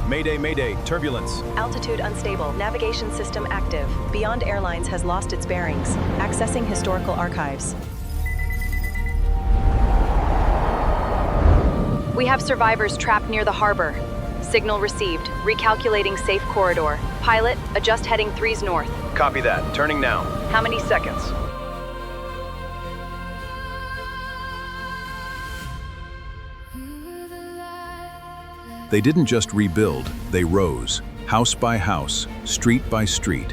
Mayday, mayday, turbulence. Altitude unstable. Navigation system active. Beyond Airlines has lost its bearings. Accessing historical archives. We have survivors trapped near the harbor. Signal received. Recalculating safe corridor. Pilot, adjust heading 3's north. Copy that. Turning now. How many seconds? They didn't just rebuild, they rose, house by house, street by street,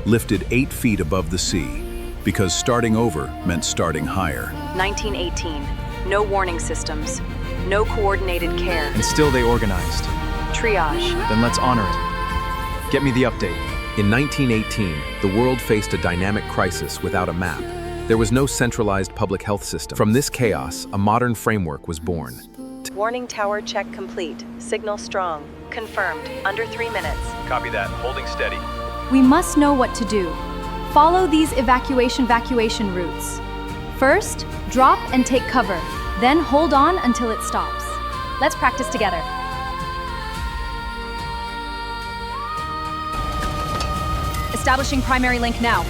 lifted 8 feet above the sea, because starting over meant starting higher. 1918. No warning systems. No coordinated care. And still they organized. Triage. Then let's honor it. Get me the update. In 1918, the world faced a dynamic crisis without a map. There was no centralized public health system. From this chaos, a modern framework was born. Warning tower check complete. Signal strong. Confirmed. Under 3 minutes. Copy that. Holding steady. We must know what to do. Follow these evacuation routes. First, drop and take cover. Then hold on until it stops. Let's practice together. Establishing primary link now.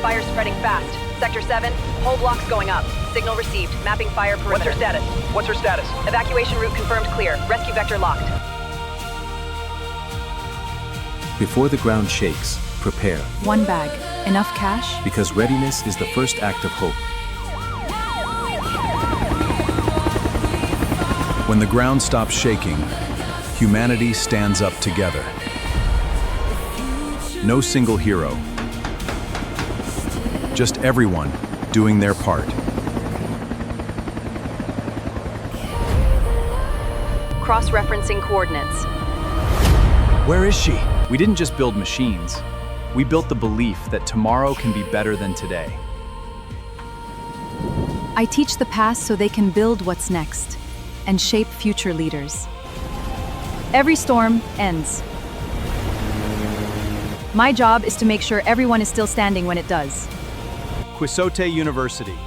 Fire spreading fast. Sector 7, whole blocks going up. Signal received. Mapping fire perimeter. What's her status? Evacuation route confirmed clear. Rescue vector locked. Before the ground shakes, prepare, 1 bag. Enough cash? because readiness is the first act of hope. When the ground stops shaking, humanity stands up together. No single hero, just everyone doing their part. Cross-referencing coordinates. Where is she? We didn't just build machines. We built the belief that tomorrow can be better than today. I teach the past so they can build what's next and shape future leaders. Every storm ends. My job is to make sure everyone is still standing when it does. Quisote University.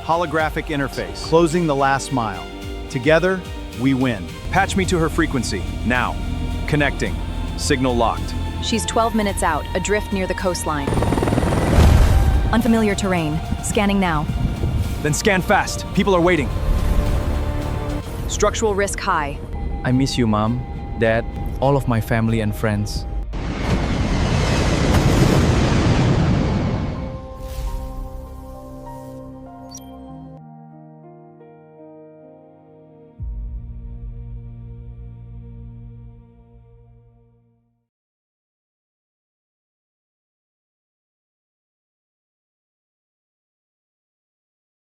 Holographic interface. Closing the last mile. Together, we win. Patch me to her frequency. Now. Connecting. Signal locked. She's 12 minutes out, adrift near the coastline. Unfamiliar terrain. Scanning now. Then scan fast. People are waiting. Structural risk high. I miss you, Mom, Dad, all of my family and friends.